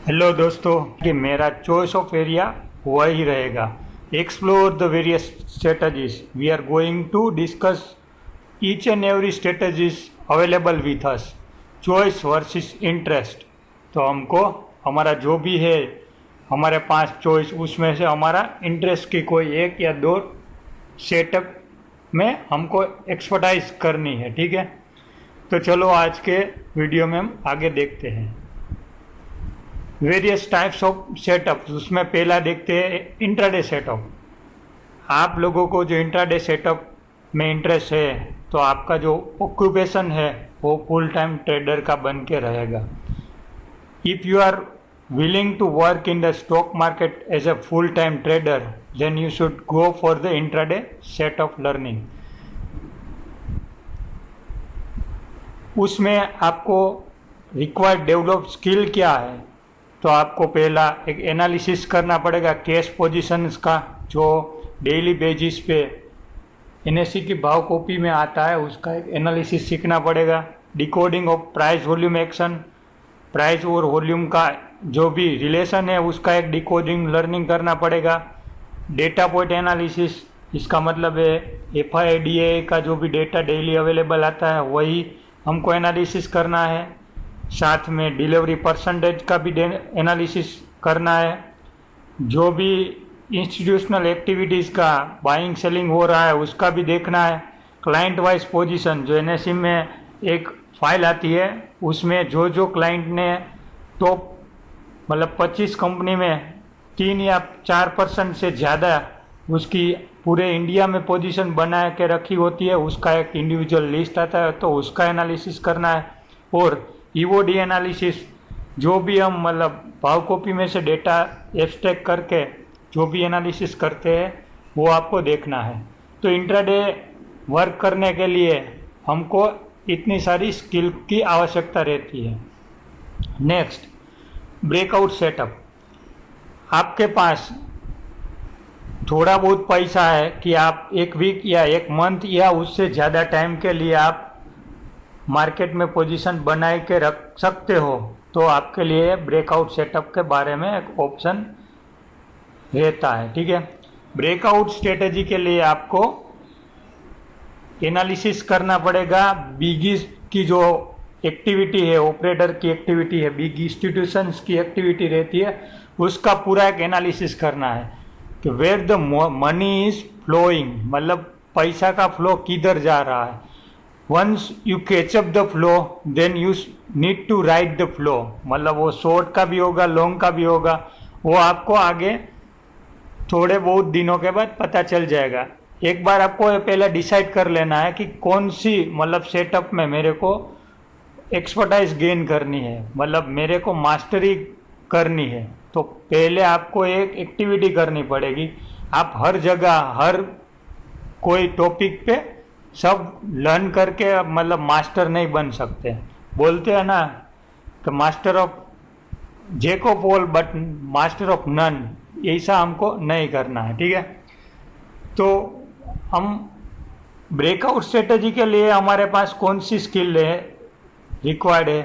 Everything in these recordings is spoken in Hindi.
हेलो दोस्तों, कि मेरा चॉइस ऑफ एरिया वही रहेगा। Explore the various strategies. We are going to discuss each and every strategies available with us. Choice versus interest. तो हमको हमारा जो भी है, हमारे पास चॉइस, उसमें से हमारा इंटरेस्ट की कोई एक या दो सेटअप में हमको एक्सपर्टाइज करनी है। ठीक है, तो चलो आज के वीडियो में हम आगे देखते हैं। वेरियस टाइप्स ऑफ सेटअप, उसमें पहला देखते हैं इंट्राडे सेटअप। आप लोगों को जो इंट्राडे सेटअप में इंटरेस्ट है, तो आपका जो ऑक्यूपेशन है वो फुल टाइम ट्रेडर का बन के रहेगा। If you are willing to work in the stock market as a full time trader, then you should go for the intraday set of learning. उसमें आपको रिक्वायर्ड डेवलप स्किल क्या है? तो आपको पहला एक एनालिसिस करना पड़ेगा कैश पोजीशंस का, जो डेली बेसिस पे एनएससी की भाव कॉपी में आता है, उसका एक एनालिसिस सीखना पड़ेगा। Decoding of price volume action, price और वॉल्यूम का जो भी रिलेशन है उसका एक डिकोडिंग लर्निंग करना पड़ेगा। डेटा पॉइंट एनालिसिस, इसका मतलब है एफआईडीए का जो भी डेटा डेली अवेलेबल आता है वही हमको एनालिसिस करना है। साथ में डिलीवरी परसेंटेज का भी एनालिसिस करना है। जो भी इंस्टीट्यूशनल एक्टिविटीज़ का बाइंग सेलिंग हो रहा है उसका भी देखना है। क्लाइंट वाइज पोजीशन, जो एनएससी में एक फाइल आती है उसमें जो जो क्लाइंट ने टॉप मतलब 25 कंपनी में 3 या 4% से ज़्यादा उसकी पूरे इंडिया में पोजीशन बना के रखी होती है, उसका एक इंडिविजुअल लिस्ट आता है, तो उसका एनालिसिस करना है। और ईओडी एनालिसिस, जो भी हम मतलब भाव कॉपी में से डेटा एक्सट्रैक्ट करके जो भी एनालिसिस करते हैं वो आपको देखना है। तो इंट्राडे वर्क करने के लिए हमको इतनी सारी स्किल की आवश्यकता रहती है। Next, breakout setup. आपके पास थोड़ा बहुत पैसा है कि आप एक वीक या एक मंथ या उससे ज़्यादा टाइम के लिए आप मार्केट में पोजीशन बना के रख सकते हो, तो आपके लिए ब्रेकआउट सेटअप के बारे में एक ऑप्शन रहता है। ठीक है, ब्रेकआउट स्ट्रेटजी के लिए आपको एनालिसिस करना पड़ेगा। बिगिस की जो एक्टिविटी है, ऑपरेटर की एक्टिविटी है, बिग इंस्टीट्यूशंस की एक्टिविटी रहती है, उसका पूरा एक एनालिसिस करना है कि where the money is flowing, मतलब पैसा का फ्लो किधर जा रहा है। Once you catch up the flow, then you need to write the flow, मतलब वो शॉर्ट का भी होगा, लॉन्ग का भी होगा, वो आपको आगे थोड़े बहुत दिनों के बाद पता चल जाएगा। एक बार आपको पहले डिसाइड कर लेना है कि कौन सी मतलब सेटअप में मेरे को एक्सपर्टाइज गेन करनी है, मतलब मेरे को मास्टरी करनी है। तो पहले आपको एक एक्टिविटी करनी पड़ेगी। आप हर जगह हर कोई टॉपिक पे सब लर्न करके मतलब मास्टर नहीं बन सकते। बोलते हैं ना कि master of jack of all but master of none, ऐसा हमको नहीं करना है। ठीक है, तो हम ब्रेकआउट स्ट्रेटजी के लिए हमारे पास कौन सी स्किल है रिक्वायर्ड है?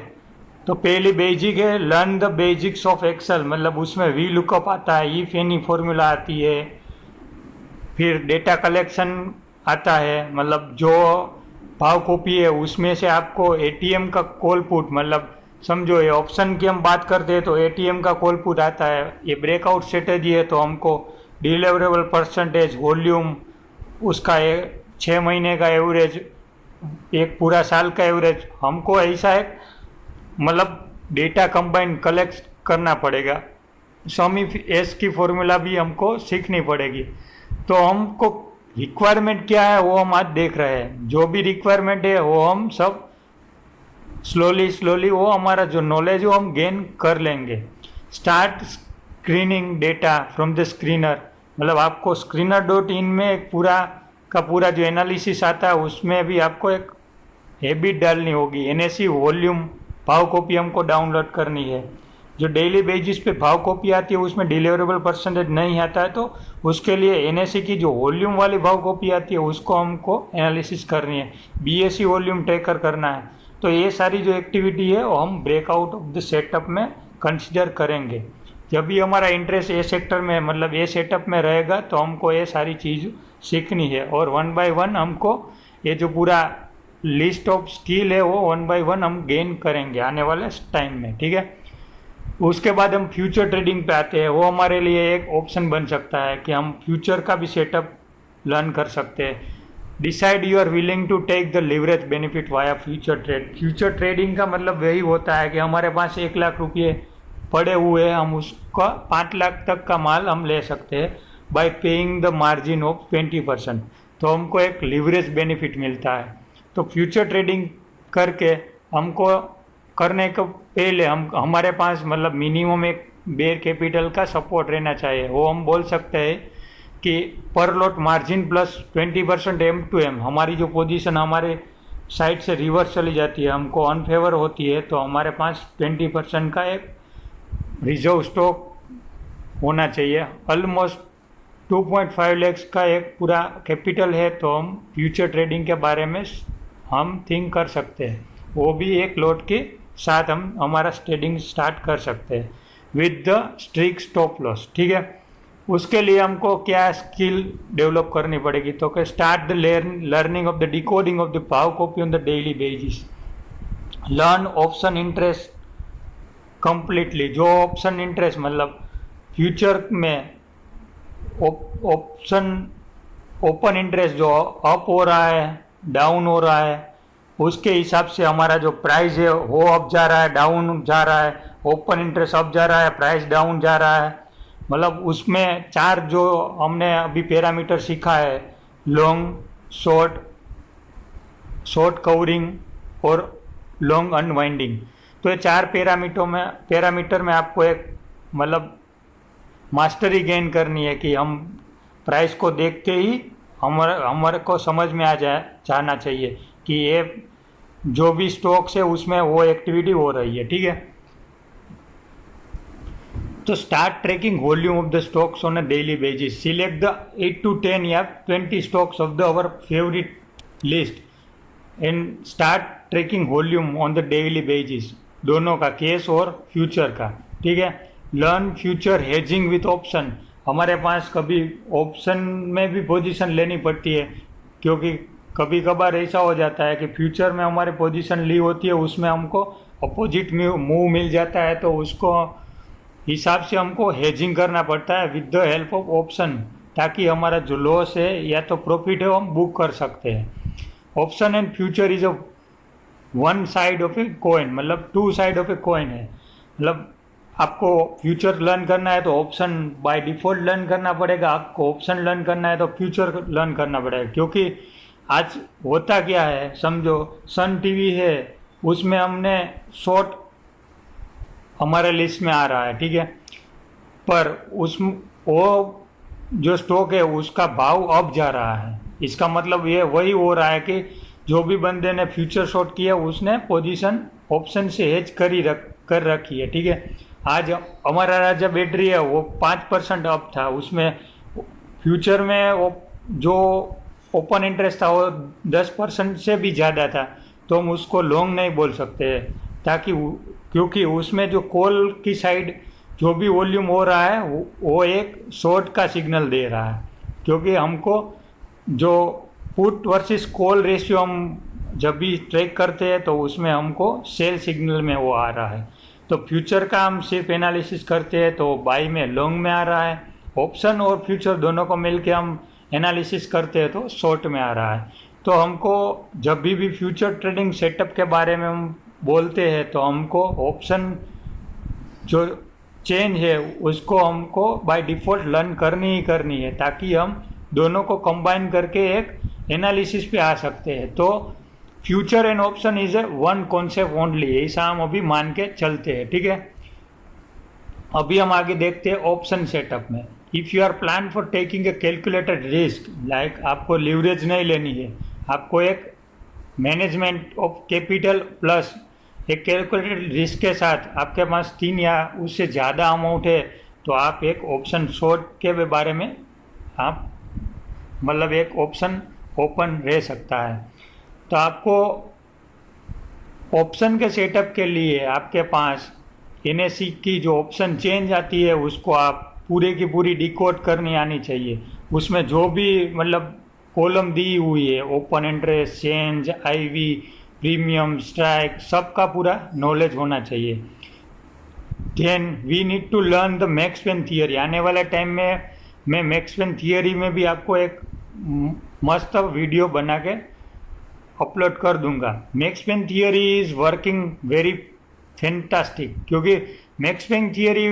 तो पहली बेसिक है, learn the basics of Excel, मतलब उसमें वी लुकअप आता है, इफ एनी फॉर्मूला आती है, फिर डेटा कलेक्शन आता है, मतलब जो भाव कॉपी है उसमें से आपको एटीएम का कॉल पुट, मतलब समझो ये ऑप्शन की हम बात करते हैं तो एटीएम का कॉल पुट आता है। ये ब्रेकआउट स्ट्रेटजी है तो हमको डिलीवरेबल परसेंटेज, वॉल्यूम, उसका 6 महीने का एवरेज, एक पूरा साल का एवरेज, हमको ऐसा एक मतलब डेटा कंबाइन कलेक्ट करना पड़ेगा। सम इफ एस की फॉर्मूला भी हमको सीखनी पड़ेगी। तो हमको रिक्वायरमेंट क्या है वो हम आज देख रहे हैं। जो भी रिक्वायरमेंट है वो हम सब स्लोली वो हमारा जो नॉलेज है वो हम गेन कर लेंगे। Start screening data from the screener, मतलब आपको screener.in में एक पूरा का पूरा जो एनालिसिस आता है उसमें भी आपको एक हैबिट डालनी होगी। एनएससी वॉल्यूम भाव कॉपी हमको डाउनलोड करनी है। जो डेली बेसिस पे भाव कॉपी आती है उसमें डिलीवरेबल परसेंटेज नहीं आता है, तो उसके लिए एनएससी की जो वॉल्यूम वाली भाव कॉपी आती है उसको हमको एनालिसिस करनी है। बीएससी वॉल्यूम ट्रैकर करना है। तो ये सारी जो एक्टिविटी है वो हम ब्रेकआउट ऑफ द सेटअप में कंसिडर करेंगे। जब भी हमारा इंटरेस्ट ए सेक्टर में मतलब ए सेटअप में रहेगा तो हमको ये सारी चीज़ सीखनी है और 1 बाय 1 हमको ये जो पूरा लिस्ट ऑफ स्किल है वो 1 बाय 1 हम गेन करेंगे आने वाले टाइम में, ठीक है। उसके बाद हम फ्यूचर ट्रेडिंग पे आते हैं। वो हमारे लिए एक ऑप्शन बन सकता है कि हम फ्यूचर का भी सेटअप लर्न कर सकते हैं। Decide you are willing to take the leverage benefit via future trade. Future trading का मतलब वही होता है कि हमारे पास 1 लाख रुपये पड़े हुए हैं, हम उसका 5 लाख तक का माल हम ले सकते हैं bye paying the margin of 20%। तो हमको एक लिवरेज बेनिफिट मिलता है। तो फ्यूचर ट्रेडिंग करके हमको करने को पहले हमारे पास मतलब मिनिमम एक बेयर कैपिटल का सपोर्ट रहना चाहिए। वो हम बोल सकते हैं कि पर लॉट मार्जिन प्लस 20% M2M। हमारी जो पोजीशन हमारे साइड से रिवर्स चली जाती है, हमको अनफेवर होती है, तो हमारे पास 20% का एक रिजर्व स्टॉक होना चाहिए। ऑलमोस्ट 2.5 लाख का एक पूरा कैपिटल है, तो हम फ्यूचर ट्रेडिंग के बारे में हम थिंक कर सकते हैं। वो भी एक लॉट के साथ हम हमारा ट्रेडिंग स्टार्ट कर सकते हैं with the strict stop loss, ठीक है। उसके लिए हमको क्या स्किल डेवलप करनी पड़ेगी, तो कि start the learning of the decoding of the power copy on the daily basis. Learn option interest completely. जो ऑप्शन इंटरेस्ट मतलब फ्यूचर में ऑप्शन ओपन इंटरेस्ट जो अप हो रहा है डाउन हो रहा है, उसके हिसाब से हमारा जो प्राइस है वो अप जा रहा है डाउन जा रहा है, ओपन इंटरेस्ट अप जा रहा है प्राइस डाउन जा रहा है। मतलब उसमें 4 जो हमने अभी पैरामीटर सीखा है, लॉन्ग, शॉर्ट कवरिंग और लॉन्ग अनवाइंडिंग। तो ये 4 पैरामीटर में आपको एक मतलब मास्टरी गेन करनी है कि हम प्राइस को देखते ही हमारे को समझ में जाना चाहिए कि ये जो भी स्टॉक्स है उसमें वो एक्टिविटी हो रही है, ठीक है। तो start tracking volume of the stocks on a daily basis. Select the 8 to 10 या 20 stocks of the our favourite list and start tracking volume on the daily basis. दोनों का, कैश और फ्यूचर का, ठीक है। Learn future hedging with option. हमारे पास कभी ऑप्शन में भी पोजीशन लेनी पड़ती है, क्योंकि कभी कभार ऐसा हो जाता है कि फ्यूचर में हमारे पोजीशन ली होती है, उसमें हमको अपोजिट मूव मिल जाता है, तो उसको हिसाब से हमको हेजिंग करना पड़ता है with the help of option, ताकि हमारा जो लॉस है या तो प्रॉफिट है वो हम बुक कर सकते हैं। Option and future is a one side of a coin, मतलब 2 साइड ऑफ ए कॉइन है। मतलब आपको फ्यूचर लर्न करना है तो ऑप्शन बाय डिफ़ॉल्ट लर्न करना पड़ेगा, आपको ऑप्शन लर्न करना है तो फ्यूचर लर्न करना पड़ेगा। क्योंकि आज होता क्या है, समझो सन टीवी है, उसमें हमने शॉर्ट हमारे लिस्ट में आ रहा है, ठीक है, पर वो जो स्टॉक है उसका भाव अब जा रहा है। इसका मतलब ये वही हो रहा है कि जो भी बंदे ने फ्यूचर शॉर्ट किया उसने पोजीशन ऑप्शन से हेज कर रखी है, ठीक है। आज हमारा राजा बैटरी है वो 5% अप था, उसमें फ्यूचर में वो जो ओपन इंटरेस्ट था वो 10% से भी ज़्यादा था, तो हम उसको लॉन्ग नहीं बोल सकते, ताकि क्योंकि उसमें जो कॉल की साइड जो भी वॉल्यूम हो रहा है वो एक शॉर्ट का सिग्नल दे रहा है। क्योंकि हमको जो पुट वर्सेस कॉल रेशियो हम जब भी ट्रैक करते हैं तो उसमें हमको सेल सिग्नल में वो आ रहा है। तो फ्यूचर का हम सिर्फ एनालिसिस करते हैं तो बाई में लॉन्ग में आ रहा है, ऑप्शन और फ्यूचर दोनों को मिलके हम एनालिसिस करते हैं तो शॉर्ट में आ रहा है। तो हमको जब भी फ्यूचर ट्रेडिंग सेटअप के बारे में हम बोलते हैं तो हमको ऑप्शन जो चेंज है उसको हमको बाय डिफ़ॉल्ट लर्न करनी ही करनी है, ताकि हम दोनों को कंबाइन करके एक एनालिसिस पे आ सकते हैं। तो future and option is a one concept only, ऐसा हम अभी मान के चलते हैं, ठीक है। अभी हम आगे देखते हैं ऑप्शन सेटअप में। If you are plan for taking a calculated risk, like आपको लीवरेज नहीं लेनी है, आपको एक मैनेजमेंट ऑफ कैपिटल प्लस एक कैलकुलेटेड रिस्क के साथ आपके पास 3 या उससे ज़्यादा अमाउंट है, तो आप एक ऑप्शन शॉर्ट के बारे में आप मतलब एक ऑप्शन ओपन रह सकता है। तो आपको ऑप्शन के सेटअप के लिए आपके पास NSE की जो ऑप्शन चेंज आती है उसको आप पूरे की पूरी डिकोड करनी आनी चाहिए। उसमें जो भी मतलब कॉलम दी हुई है, open interest, change, IV, premium, strike, सबका पूरा नॉलेज होना चाहिए। Then we need to learn the max pain theory. आने वाले टाइम में मैं मैक्स वेन थियरी में भी आपको एक मस्त वीडियो बना के अपलोड कर दूंगा। Max pain theory is working very fantastic, क्योंकि मैक्स वेन थियरी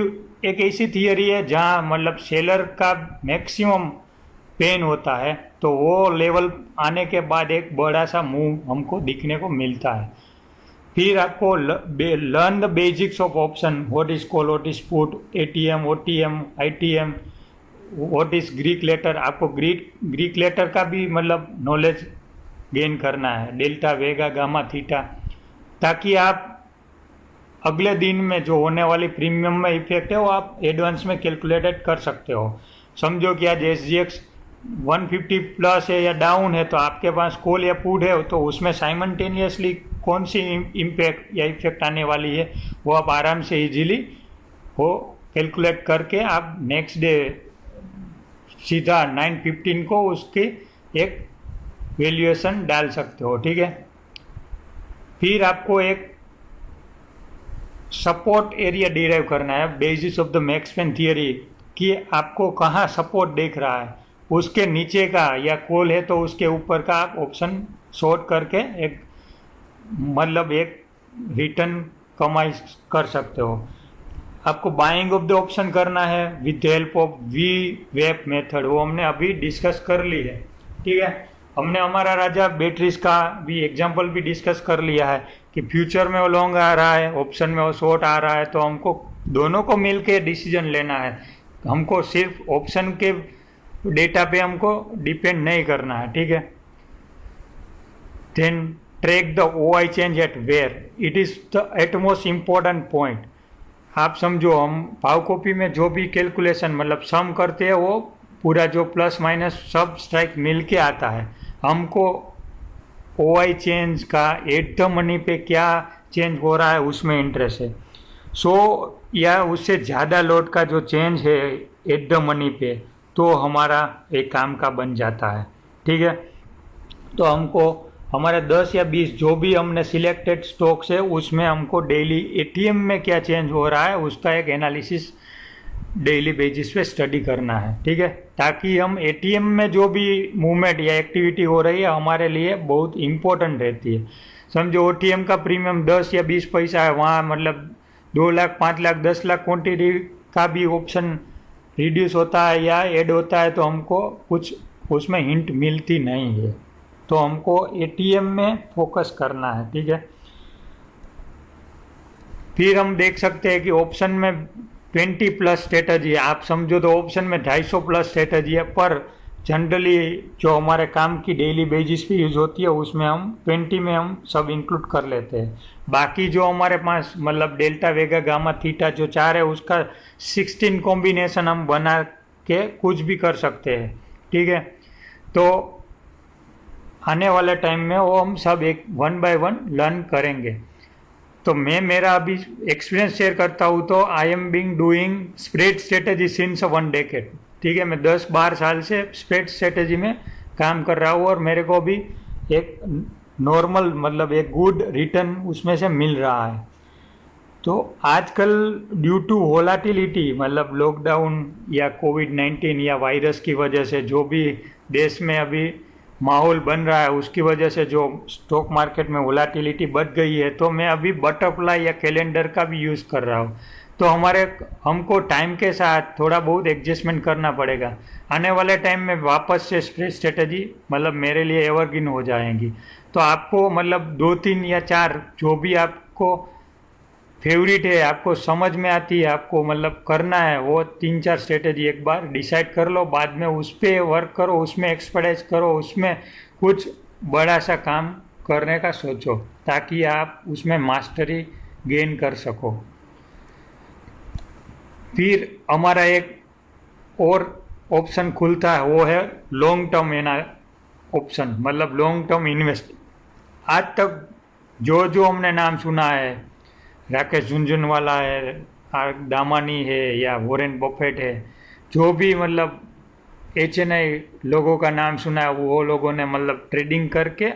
एक ऐसी थियरी है जहाँ मतलब सेलर का मैक्सिमम पेन होता है, तो वो लेवल आने के बाद एक बड़ा सा मूव हमको दिखने को मिलता है। फिर आपको learn the basics of option, what is call, what is put, ATM, OTM, ITM, what is Greek letter. आपको ग्रीक लेटर का भी मतलब नॉलेज गेन करना है, डेल्टा, वेगा, गामा, थीटा, ताकि आप अगले दिन में जो होने वाली प्रीमियम में इफेक्ट है वो आप एडवांस में कैलकुलेटेड कर सकते हो। समझो कि आज SGX 150 प्लस है या डाउन है, तो आपके पास कॉल या पुट है, तो उसमें साइमल्टेनियसली कौन सी इम्पैक्ट या इफेक्ट आने वाली है वो आप आराम से इजीली वो कैलकुलेट करके आप नेक्स्ट डे सीधा 9:15 को उसकी एक वैल्यूएशन डाल सकते हो। ठीक है, फिर आपको एक सपोर्ट एरिया डिराइव करना है, basis of the max pain theory, कि आपको कहाँ सपोर्ट देख रहा है, उसके नीचे का, या कॉल है तो उसके ऊपर का आप ऑप्शन शॉर्ट करके एक मतलब एक रिटर्न कमाई कर सकते हो। आपको बाइंग ऑफ द ऑप्शन करना है with help of VWAP method, वो हमने अभी डिस्कस कर ली है। ठीक है, हमने हमारा राजा बैटरीज का भी एग्जांपल भी डिस्कस कर लिया है कि फ्यूचर में वो लॉन्ग आ रहा है, ऑप्शन में वो शॉर्ट आ रहा है, तो हमको दोनों को मिलके डिसीजन लेना है। हमको सिर्फ ऑप्शन के डेटा पे हमको डिपेंड नहीं करना है। ठीक है, then track the OI change at where, it is the utmost important point. आप समझो, हम भाव कॉपी में जो भी कैलकुलेशन मतलब सम करते हैं वो पूरा जो प्लस माइनस सब स्ट्राइक मिल के आता है। हमको OI चेंज का एट द मनी पे क्या चेंज हो रहा है उसमें इंटरेस्ट है। या उससे ज़्यादा लोड का जो चेंज है एट द मनी पे, तो हमारा एक काम का बन जाता है। ठीक है, तो हमको हमारे 10 या 20 जो भी हमने सिलेक्टेड स्टॉक्स है उसमें हमको डेली ATM में क्या चेंज हो रहा है उसका एक एनालिसिस डेली बेसिस पे स्टडी करना है। ठीक है, ताकि हम ATM में जो भी मूवमेंट या एक्टिविटी हो रही है हमारे लिए बहुत इम्पोर्टेंट रहती है। समझो OTM का प्रीमियम 10 या 20 पैसा है, वहाँ मतलब 2 लाख, 5 लाख, 10 लाख क्वांटिटी का भी ऑप्शन रिड्यूस होता है या ऐड होता है, तो हमको कुछ उसमें हिंट मिलती नहीं है, तो हमको ATM में फोकस करना है। ठीक है, फिर हम देख सकते हैं कि ऑप्शन में 20 प्लस स्ट्रेटजी है। आप समझो तो ऑप्शन में 250 प्लस स्ट्रेटजी है, पर जनरली जो हमारे काम की डेली बेसिस पे यूज होती है उसमें हम 20 में हम सब इंक्लूड कर लेते हैं। बाकी जो हमारे पास मतलब डेल्टा, वेगा, गामा, थीटा जो 4 है उसका 16 कॉम्बिनेशन हम बना के कुछ भी कर सकते हैं। ठीक है, तो आने वाले टाइम में वो हम सब एक 1 बाय 1 लर्न करेंगे। तो मैं मेरा अभी एक्सपीरियंस शेयर करता हूँ, तो I am being doing spread strategy since 1 decade. ठीक है, मैं 10-12 साल से स्प्रेड स्ट्रेटेजी में काम कर रहा हूँ और मेरे को भी एक नॉर्मल मतलब एक गुड रिटर्न उसमें से मिल रहा है। तो आजकल ड्यू टू वोलाटिलिटी मतलब लॉकडाउन या कोविड-19 या वायरस की वजह से जो भी देश में अभी माहौल बन रहा है उसकी वजह से जो स्टॉक मार्केट में वोलाटिलिटी बढ़ गई है, तो मैं अभी बटरफ्लाई या कैलेंडर का भी यूज़ कर रहा हूँ। तो हमको टाइम के साथ थोड़ा बहुत एडजस्टमेंट करना पड़ेगा। आने वाले टाइम में वापस से स्ट्रेटेजी मतलब मेरे लिए एवरग्रीन हो जाएंगी। तो आपको मतलब 2-3 या 4 जो भी आपको फेवरेट है, आपको समझ में आती है, आपको मतलब करना है, वो 3-4 स्ट्रेटेजी एक बार डिसाइड कर लो, बाद में उस पर वर्क करो, उसमें एक्सपर्टाइज करो, उसमें कुछ बड़ा सा काम करने का सोचो ताकि आप उसमें मास्टरी गेन कर सको। फिर हमारा एक और ऑप्शन खुलता है, वो है लॉन्ग टर्म ऑप्शन मतलब लॉन्ग टर्म इन्वेस्ट। आज तक जो हमने नाम सुना है राकेश झुनझुनवाला है, दामानी है, या वॉरेन बफेट है, जो भी मतलब HNI लोगों का नाम सुना है, वो लोगों ने मतलब ट्रेडिंग करके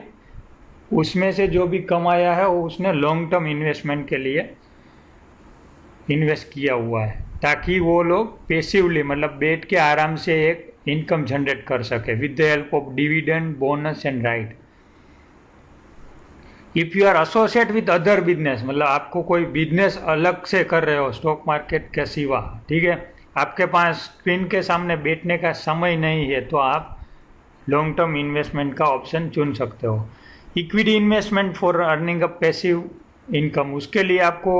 उसमें से जो भी कमाया है वो उसने लॉन्ग टर्म इन्वेस्टमेंट के लिए इन्वेस्ट किया हुआ है, ताकि वो लोग पेसिवली मतलब बैठ के आराम से एक इनकम जनरेट कर सके with the help of dividend, bonus and right. If you are associate with other business, मतलब आपको कोई बिजनेस अलग से कर रहे हो स्टॉक मार्केट के सिवा, ठीक है, आपके पास स्क्रीन के सामने बैठने का समय नहीं है, तो आप लॉन्ग टर्म इन्वेस्टमेंट का ऑप्शन चुन सकते हो। Equity investment for earning a passive income, उसके लिए आपको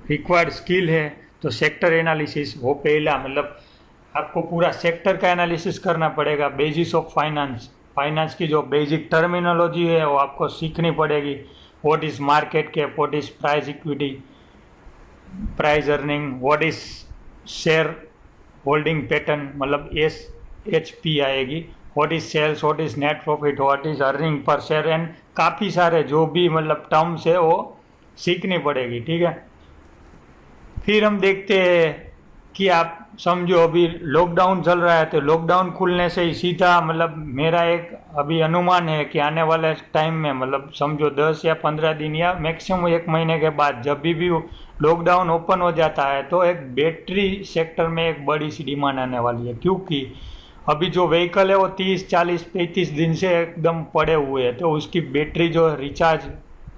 रिक्वायर्ड स्किल है तो सेक्टर एनालिसिस, वो पहला मतलब आपको पूरा सेक्टर का एनालिसिस करना पड़ेगा। बेसिस ऑफ फाइनेंस, फाइनेंस की जो बेसिक टर्मिनोलॉजी है वो आपको सीखनी पड़ेगी। What is market cap, what is price equity, price earning, what is share holding pattern, मतलब SHP आएगी, what is sales, what is net profit, what is earning per share, and काफ़ी सारे जो भी मतलब टर्म्स है वो सीखनी पड़ेगी, ठीक है। फिर हम देखते हैं कि आप समझो अभी लॉकडाउन चल रहा है, तो लॉकडाउन खुलने से ही सीधा मतलब मेरा एक अभी अनुमान है कि आने वाले टाइम में मतलब समझो 10 या 15 दिन या मैक्सिमम 1 महीने के बाद जब भी लॉकडाउन ओपन हो जाता है, तो एक बैटरी सेक्टर में एक बड़ी सी डिमांड आने वाली है, क्योंकि अभी जो व्हीकल है वो 30, 40, 35 दिन से एकदम पड़े हुए हैं, तो उसकी बैटरी जो रिचार्ज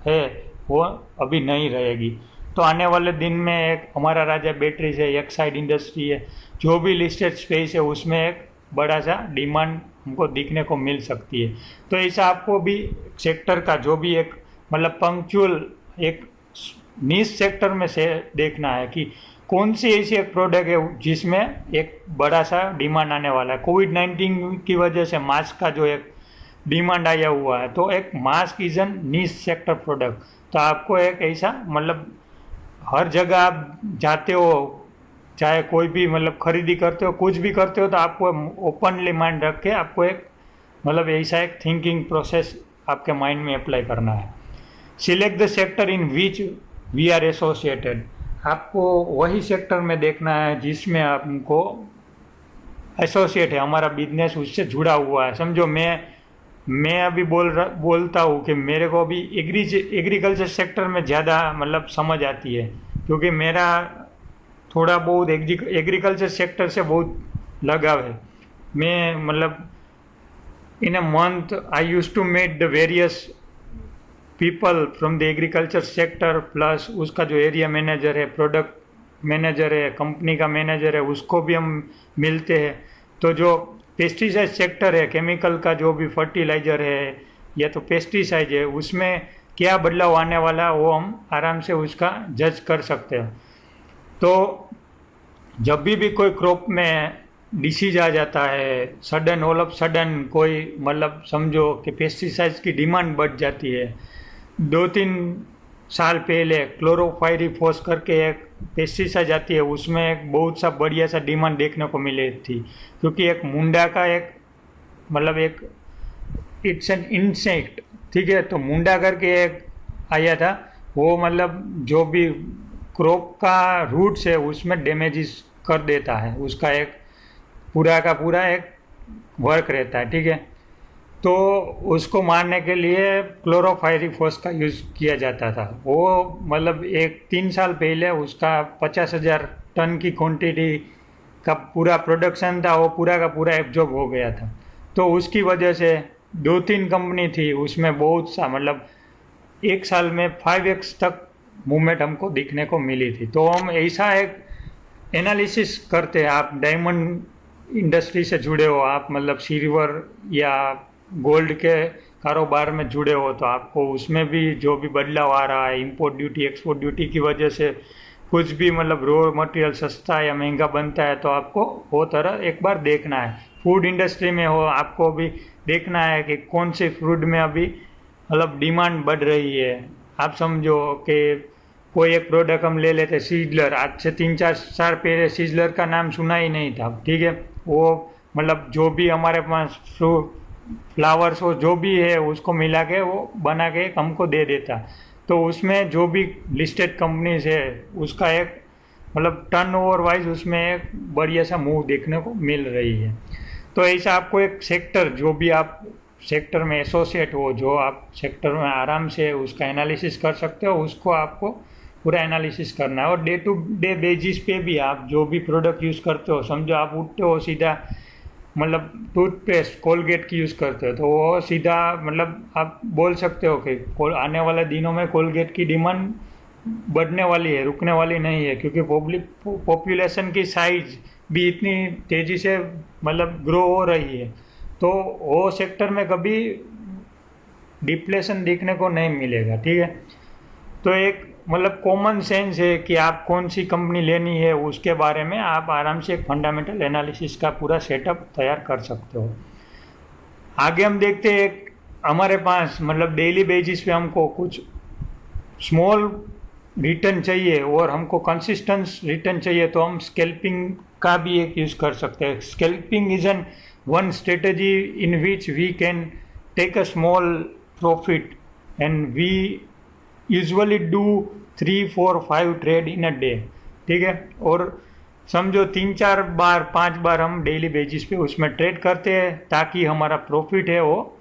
है वो अभी नहीं रहेगी। तो आने वाले दिन में एक हमारा राजा बैटरी से एक साइड इंडस्ट्री है, जो भी लिस्टेड स्पेस है उसमें एक बड़ा सा डिमांड हमको दिखने को मिल सकती है। तो ऐसा आपको भी सेक्टर का जो भी एक मतलब पंक्चुअल एक नीश सेक्टर में से देखना है कि कौन सी ऐसी एक प्रोडक्ट है जिसमें एक बड़ा सा डिमांड आने वाला है। कोविड-19 की वजह से मास्क का जो एक डिमांड आया हुआ है, तो एक mask is an niche sector product, तो आपको एक ऐसा मतलब हर जगह आप जाते हो, चाहे कोई भी मतलब खरीदी करते हो, कुछ भी करते हो, तो आपको ओपनली माइंड रख के आपको एक मतलब ऐसा एक थिंकिंग प्रोसेस आपके माइंड में अप्लाई करना है। Select the sector in which we are associated, आपको वही सेक्टर में देखना है जिसमें आपको एसोसिएट है, हमारा बिजनेस उससे जुड़ा हुआ है। समझो मैं अभी बोलता हूँ कि मेरे को अभी एग्रीकल्चर सेक्टर में ज़्यादा मतलब समझ आती है, क्योंकि मेरा थोड़ा बहुत एग्रीकल्चर सेक्टर से बहुत लगाव है। मैं मतलब in a month I use to met the various people from the agriculture sector, plus उसका जो एरिया मैनेजर है, प्रोडक्ट मैनेजर है, कंपनी का मैनेजर है, उसको भी हम मिलते हैं। तो जो पेस्टिसाइड सेक्टर है, केमिकल का जो भी फर्टिलाइज़र है या तो पेस्टिसाइड है, उसमें क्या बदलाव आने वाला वो हम आराम से उसका जज कर सकते हैं। तो जब भी कोई क्रॉप में डिसीज आ जाता है, सडन ऑल ऑफ सडन कोई मतलब समझो कि पेस्टिसाइड्स की डिमांड बढ़ जाती है। 2-3 साल पहले क्लोरोफाइरिफॉस करके एक पेस्टिसाइड आती है, उसमें एक बहुत सा बढ़िया सा डिमांड देखने को मिली थी, क्योंकि एक मुंडा का एक मतलब एक इट्स एन इंसेक्ट, ठीक है, तो मुंडा करके एक आया था, वो मतलब जो भी क्रॉप का रूट्स है उसमें डैमेजेस कर देता है, उसका एक पूरा का पूरा एक वर्क रहता है, ठीक है। तो उसको मारने के लिए क्लोरोफाइरिफॉस का यूज़ किया जाता था। वो मतलब 3 साल पहले उसका 50,000 टन की क्वांटिटी का पूरा प्रोडक्शन था, वो पूरा का पूरा एब्जॉर्ब हो गया था। तो उसकी वजह से 2-3 कंपनी थी, उसमें बहुत सा मतलब 1 साल में 5x तक मूवमेंट हमको दिखने को मिली थी। तो हम ऐसा एक एनालिसिस करते हैं। आप डायमंड इंडस्ट्री से जुड़े हो, आप मतलब सिल्वर या गोल्ड के कारोबार में जुड़े हो, तो आपको उसमें भी जो भी बदलाव आ रहा है, इंपोर्ट ड्यूटी एक्सपोर्ट ड्यूटी की वजह से कुछ भी मतलब रॉ मटेरियल सस्ता या महंगा बनता है, तो आपको वो तरह एक बार देखना है। फूड इंडस्ट्री में हो, आपको भी देखना है कि कौन से फूड में अभी मतलब डिमांड बढ़ रही है। आप समझो कि कोई एक प्रोडक्ट हम ले लेते सीजलर, आज से 3-4 साल पहले सीजलर का नाम सुना ही नहीं था, ठीक है। वो मतलब जो भी हमारे पास फ्लावर्स हो जो भी है उसको मिला के वो बना के हमको दे देता। तो उसमें जो भी लिस्टेड कंपनीज है उसका एक मतलब टर्नओवर वाइज उसमें एक बढ़िया सा मूव देखने को मिल रही है। तो ऐसा आपको एक सेक्टर, जो भी आप सेक्टर में एसोसिएट हो, जो आप सेक्टर में आराम से उसका एनालिसिस कर सकते हो, उसको आपको पूरा एनालिसिस करना है। और डे टू डे बेसिस पे भी आप जो भी प्रोडक्ट यूज़ करते हो, समझो आप उठते हो सीधा मतलब टूथपेस्ट कोलगेट की यूज़ करते हो, तो वो सीधा मतलब आप बोल सकते हो कि आने वाले दिनों में कोलगेट की डिमांड बढ़ने वाली है, रुकने वाली नहीं है, क्योंकि पॉपुलेशन की साइज भी इतनी तेज़ी से मतलब ग्रो हो रही है। तो वो सेक्टर में कभी डिप्लेशन देखने को नहीं मिलेगा, ठीक है। तो एक मतलब कॉमन सेंस है कि आप कौन सी कंपनी लेनी है, उसके बारे में आप आराम से एक फंडामेंटल एनालिसिस का पूरा सेटअप तैयार कर सकते हो। आगे हम देखते हैं, हमारे पास मतलब डेली बेसिस पे हमको कुछ स्मॉल रिटर्न चाहिए और हमको कंसिस्टेंस रिटर्न चाहिए, तो हम स्कैल्पिंग का भी एक यूज़ कर सकते हैं। Scalping is an one strategy in which we can take a small profit and we usually do 3, 4, 5 trade in a day, ठीक है। और समझो 3, 4 बार 5 बार हम डेली बेसिस पे उसमें ट्रेड करते हैं, ताकि हमारा प्रॉफिट है वो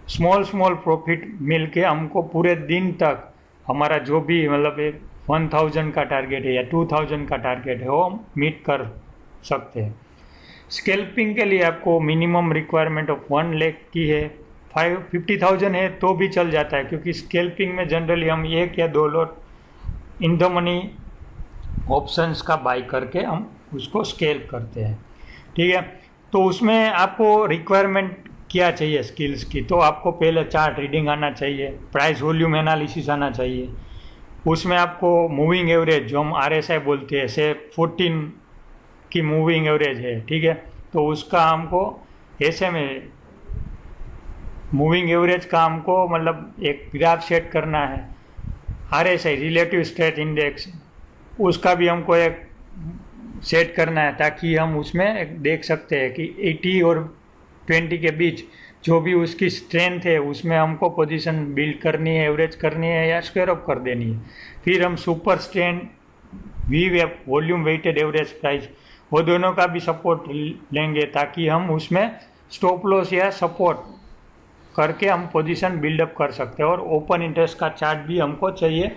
स्मॉल प्रॉफिट मिल के हमको पूरे दिन तक हमारा जो भी मतलब 1000 का टारगेट है या 2000 का टारगेट है वो मीट कर सकते हैं। स्कैल्पिंग के लिए आपको मिनिमम रिक्वायरमेंट ऑफ 1 लाख की है, 50,000 है तो भी चल जाता है, क्योंकि स्कैल्पिंग में जनरली हम 1 या 2 lot in the money options का बाई करके हम उसको स्केल करते हैं, ठीक है। तो उसमें आपको रिक्वायरमेंट क्या चाहिए स्किल्स की, तो आपको पहले चार्ट रीडिंग आना चाहिए, प्राइस वॉल्यूम एनालिसिस आना चाहिए, उसमें आपको मूविंग एवरेज जो हम RSI बोलते हैं से 14 की मूविंग एवरेज है, ठीक है। तो उसका हमको ऐसे में मूविंग एवरेज का हमको मतलब एक ग्राफ सेट करना है। RSI रिलेटिव स्ट्रेंथ इंडेक्स, उसका भी हमको एक सेट करना है, ताकि हम उसमें एक देख सकते हैं कि 80 और 20 के बीच जो भी उसकी स्ट्रेंथ है उसमें हमको पोजीशन बिल्ड करनी है, एवरेज करनी है या स्क्वायर अप कर देनी है। फिर हम super strength VWAP volume weighted average price, वो दोनों का भी सपोर्ट लेंगे, ताकि हम उसमें स्टॉप लॉस या सपोर्ट करके हम पोजीशन बिल्डअप कर सकते हैं। और ओपन इंटरेस्ट का चार्ट भी हमको चाहिए,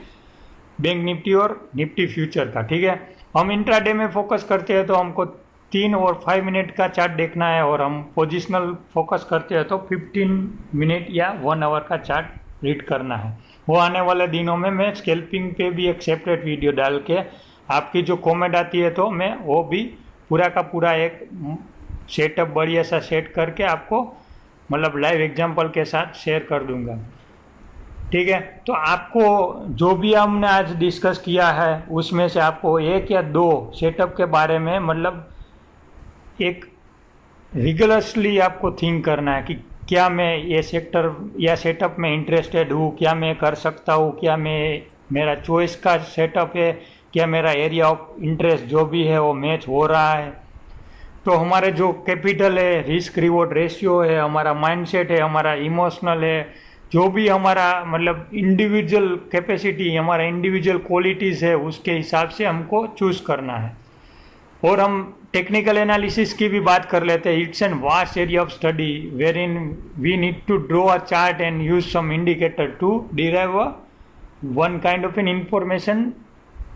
बैंक निफ्टी और निफ्टी फ्यूचर का, ठीक है। हम इंट्राडे में फोकस करते हैं तो हमको 3 और 5 मिनट का चार्ट देखना है, और हम पोजिशनल फोकस करते हैं तो 15 मिनट या 1 आवर का चार्ट रीड करना है। वो आने वाले दिनों में मैं स्कैल्पिंग पे भी एक सेपरेट वीडियो डाल के, आपकी जो कमेंट आती है तो मैं वो भी पूरा का पूरा एक सेटअप बढ़िया सा सेट करके आपको मतलब लाइव एग्जांपल के साथ शेयर कर दूंगा, ठीक है। तो आपको जो भी हमने आज डिस्कस किया है उसमें से आपको 1 या 2 सेटअप के बारे में मतलब एक रिगुलसली आपको थिंक करना है कि क्या मैं ये सेक्टर या सेटअप में इंटरेस्टेड हूँ, क्या मैं कर सकता हूँ, क्या मैं मेरा चॉइस का सेटअप है, क्या मेरा एरिया ऑफ इंटरेस्ट जो भी है वो मैच हो रहा है। तो हमारे जो कैपिटल है, रिस्क रिवॉर्ड रेशियो है, हमारा माइंडसेट है, हमारा इमोशनल है, जो भी हमारा मतलब इंडिविजुअल कैपेसिटी, हमारा इंडिविजुअल क्वालिटीज़ है, उसके हिसाब से हमको चूज़ करना है। और हम टेक्निकल एनालिसिस की भी बात कर लेते हैं। It's an vast area of study where in we need to draw a chart and use some indicator to derive a one kind of an information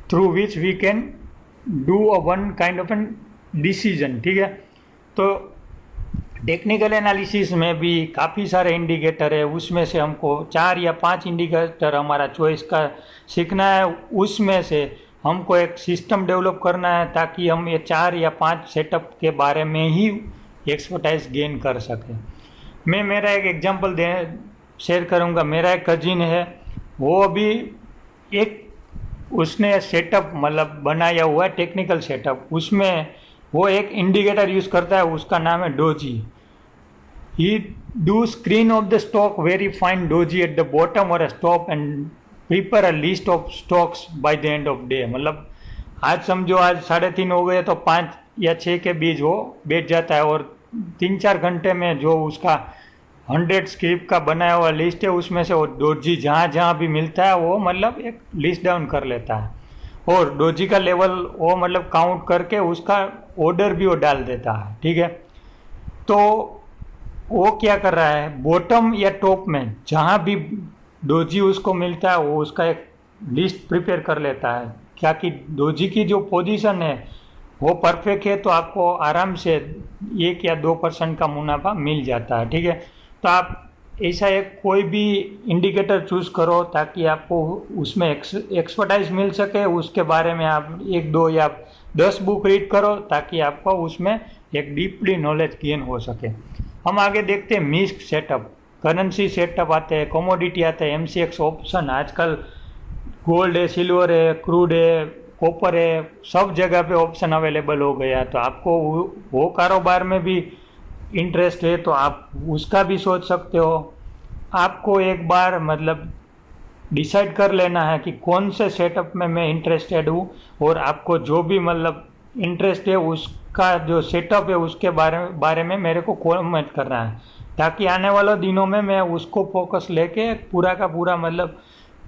through which we can do a one kind of an decision, ठीक है। तो टेक्निकल एनालिसिस में भी काफ़ी सारे इंडिकेटर है, उसमें से हमको 4 या 5 इंडिकेटर हमारा चॉइस का सीखना है, उसमें से हमको एक सिस्टम डेवलप करना है, ताकि हम ये 4 या 5 सेटअप के बारे में ही एक्सपर्टाइज गेन कर सकें। मैं मेरा एक एग्जांपल शेयर करूंगा। मेरा एक कजिन है, वो अभी एक उसने सेटअप मतलब बनाया हुआ है टेक्निकल सेटअप, उसमें वो एक इंडिकेटर यूज़ करता है, उसका नाम है doji. He do screen of the stock very fine doji at the bottom और stop and prepare a list of stocks by the end of day. मतलब आज समझो आज 3:30 हो गए तो 5 या 6 के बीच वो बैठ जाता है, और 3-4 घंटे में जो उसका 100 स्क्रिप्ट का बनाया हुआ लिस्ट है, उसमें से वो डोजी जहाँ जहाँ भी मिलता है वो मतलब एक लिस्ट डाउन कर लेता है और डोजी का लेवल वो मतलब काउंट करके उसका ऑर्डर भी वो डाल देता है। ठीक है, तो वो क्या कर रहा है, बॉटम या टॉप में जहाँ भी डोजी उसको मिलता है वो उसका एक लिस्ट प्रिपेयर कर लेता है, क्या कि डोजी की जो पोजीशन है वो परफेक्ट है तो आपको आराम से 1 या 2% का मुनाफा मिल जाता है। ठीक है, तो आप ऐसा एक कोई भी इंडिकेटर चूज करो ताकि आपको उसमें एक्सपर्टाइज मिल सके, उसके बारे में आप 1, 2 या 10 बुक रीड करो ताकि आपको उसमें एक डीपली नॉलेज गेन हो सके। हम आगे देखते हैं मिस्क सेटअप, करेंसी सेटअप आते हैं, कमोडिटी आते हैं, MCX ऑप्शन, आजकल गोल्ड है, सिल्वर है, क्रूड है, कॉपर है, सब जगह पे ऑप्शन अवेलेबल हो गया। तो आपको वो कारोबार में भी इंटरेस्ट है तो आप उसका भी सोच सकते हो। आपको एक बार मतलब डिसाइड कर लेना है कि कौन से सेटअप में मैं इंटरेस्टेड हूँ और आपको जो भी मतलब इंटरेस्ट है उसका जो सेटअप है उसके बारे में मेरे को कमेंट करना है ताकि आने वाले दिनों में मैं उसको फोकस लेके पूरा का पूरा मतलब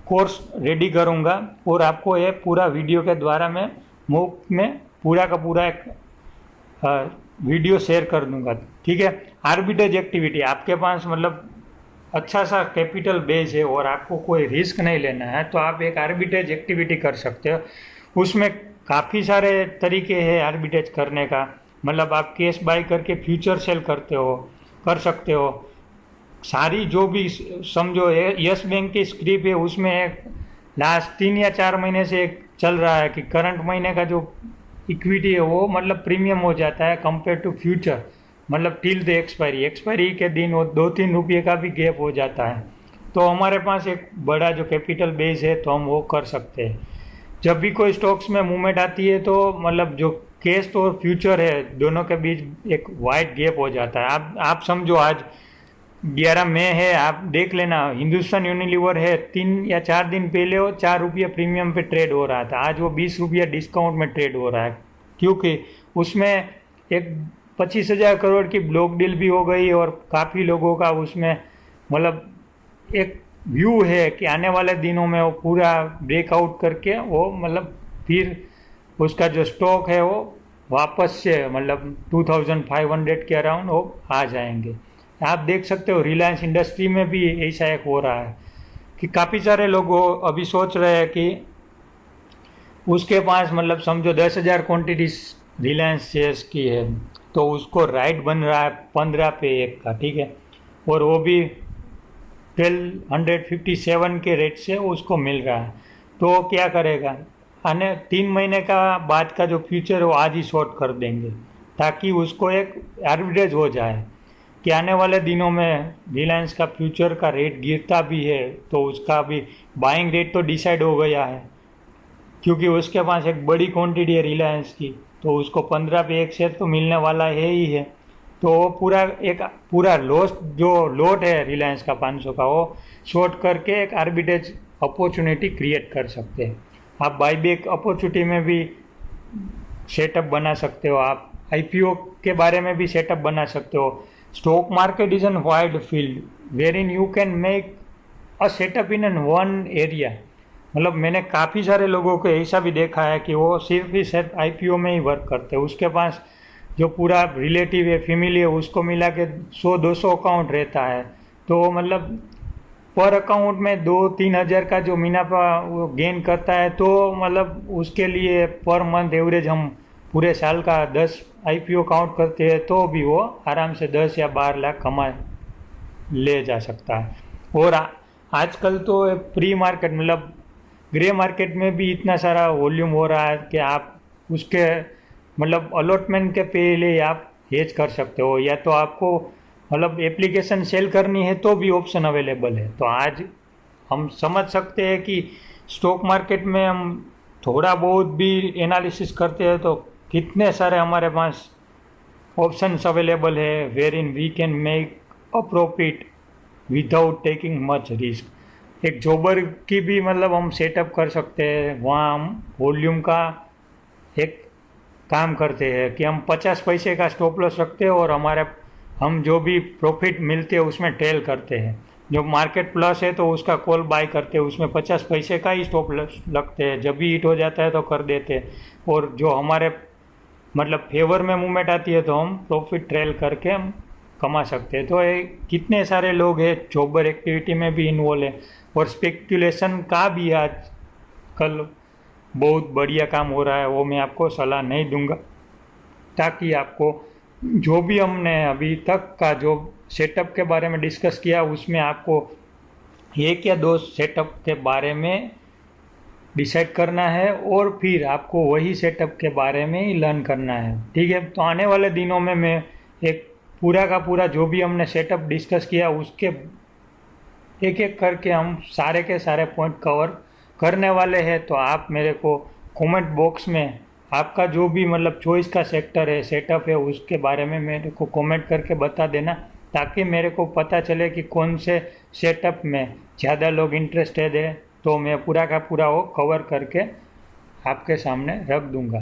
कोर्स रेडी करूँगा और आपको ये पूरा वीडियो के द्वारा मैं मुफ्त में पूरा का पूरा एक वीडियो शेयर कर दूंगा। ठीक है, आर्बिट्रेज एक्टिविटी, आपके पास मतलब अच्छा सा कैपिटल बेस है और आपको कोई रिस्क नहीं लेना है तो आप एक आर्बिट्रेज एक्टिविटी कर सकते हो। उसमें काफ़ी सारे तरीके हैं आर्बिट्रेज करने का, मतलब आप कैश बाय करके फ्यूचर सेल कर सकते हो। सारी जो भी समझो यस बैंक की स्क्रिप्ट है उसमें एक लास्ट 3 या 4 महीने से एक चल रहा है कि करंट महीने का जो इक्विटी है वो मतलब प्रीमियम हो जाता है कंपेयर टू फ्यूचर, मतलब टिल द एक्सपायरी के दिन वो 2-3 रुपये का भी गैप हो जाता है। तो हमारे पास एक बड़ा जो कैपिटल बेस है तो हम वो कर सकते हैं। जब भी कोई स्टॉक्स में मूवमेंट आती है तो मतलब जो कैश तो और फ्यूचर है दोनों के बीच एक वाइड गैप हो जाता है। आप समझो आज 11 मई है, आप देख लेना हिंदुस्तान यूनिलीवर है 3 या 4 दिन पहले वो 4 रुपये प्रीमियम पे ट्रेड हो रहा था, आज वो 20 रुपये डिस्काउंट में ट्रेड हो रहा है क्योंकि उसमें एक 25,000 करोड़ की ब्लॉक डील भी हो गई और काफ़ी लोगों का उसमें मतलब एक व्यू है कि आने वाले दिनों में वो पूरा ब्रेकआउट करके वो मतलब फिर उसका जो स्टॉक है वो वापस से मतलब 2500 के अराउंड वो आ जाएंगे। आप देख सकते हो रिलायंस इंडस्ट्री में भी ऐसा एक हो रहा है कि काफ़ी सारे लोग अभी सोच रहे हैं कि उसके पास मतलब समझो 10,000 क्वान्टिटीज रिलायंस शेयर्स की है तो उसको राइट बन रहा है 15 पे 1 का। ठीक है, और वो भी 1257 के रेट से उसको मिल रहा है। तो क्या करेगा, आने 3 महीने का बाद का जो फ्यूचर है वो आज ही शॉर्ट कर देंगे ताकि उसको एक आर्बिट्रेज हो जाए कि आने वाले दिनों में रिलायंस का फ्यूचर का रेट गिरता भी है तो उसका भी बाइंग रेट तो डिसाइड हो गया है क्योंकि उसके पास एक बड़ी क्वांटिटी है रिलायंस की, तो उसको 15 पे 1 शेयर तो मिलने वाला है ही है। तो वो पूरा लोट है रिलायंस का 500 का वो शॉर्ट करके एक आर्बिट्रेज अपॉर्चुनिटी क्रिएट कर सकते हैं। आप बाईबैक अपॉर्चुनिटी में भी सेटअप बना सकते हो, आप IPO के बारे में भी सेटअप बना सकते हो। Stock market is an wide field where in you can make a setup in an one area, मतलब मैंने काफ़ी सारे लोगों को ऐसा भी देखा है कि वो सिर्फ ही सिर्फ IPO में ही वर्क करते हैं, उसके पास जो पूरा रिलेटिव है फैमिली है उसको मिला के 100-200 अकाउंट रहता है, तो मतलब पर अकाउंट में 2-3 हज़ार का जो मुनाफा वो गेन करता है तो मतलब उसके लिए पर मंथ एवरेज हम पूरे साल का 10 IPO काउंट करते हैं तो भी वो आराम से 10 या 12 लाख कमा ले जा सकता है। और आजकल तो प्री मार्केट मतलब ग्रे मार्केट में भी इतना सारा वॉल्यूम हो रहा है कि आप उसके मतलब अलॉटमेंट के पहले आप हेज कर सकते हो, या तो आपको मतलब एप्लीकेशन सेल करनी है तो भी ऑप्शन अवेलेबल है। तो आज हम समझ सकते हैं कि स्टॉक मार्केट में हम थोड़ा बहुत भी एनालिसिस करते हैं तो कितने सारे हमारे पास ऑप्शंस अवेलेबल है where in we can make a profit without taking much risk. एक जॉबर की भी मतलब हम सेटअप कर सकते हैं, वहाँ हम वॉल्यूम का एक काम करते हैं कि हम 50 पैसे का स्टॉप लॉस रखते हैं और हम जो भी प्रॉफिट मिलते हैं उसमें ट्रेल करते हैं। जो मार्केट प्लस है तो उसका कॉल बाय करते हैं, उसमें 50 पैसे का ही स्टॉप लगते हैं, जब भी हिट हो जाता है तो कर देते हैं। और जो हमारे मतलब फेवर में मूवमेंट आती है तो हम प्रॉफिट ट्रेल करके हम कमा सकते हैं। तो ये कितने सारे लोग हैं जॉबर एक्टिविटी में भी इन्वॉल्व है, और स्पेक्यूलेशन का भी आजकल बहुत बढ़िया काम हो रहा है। वो मैं आपको सलाह नहीं दूंगा, ताकि आपको जो भी हमने अभी तक का जो सेटअप के बारे में डिस्कस किया उसमें आपको एक या दो सेटअप के बारे में डिसाइड करना है, और फिर आपको वही सेटअप के बारे में ही लर्न करना है। ठीक है, तो आने वाले दिनों में मैं एक पूरा का पूरा जो भी हमने सेटअप डिस्कस किया उसके एक एक करके हम सारे के सारे पॉइंट कवर करने वाले हैं। तो आप मेरे को कमेंट बॉक्स में आपका जो भी मतलब चॉइस का सेक्टर है, सेटअप है, उसके बारे में मेरे को कमेंट करके बता देना, ताकि मेरे को पता चले कि कौन से सेटअप में ज़्यादा लोग इंटरेस्टेड है, तो मैं पूरा का पूरा वो कवर करके आपके सामने रख दूंगा।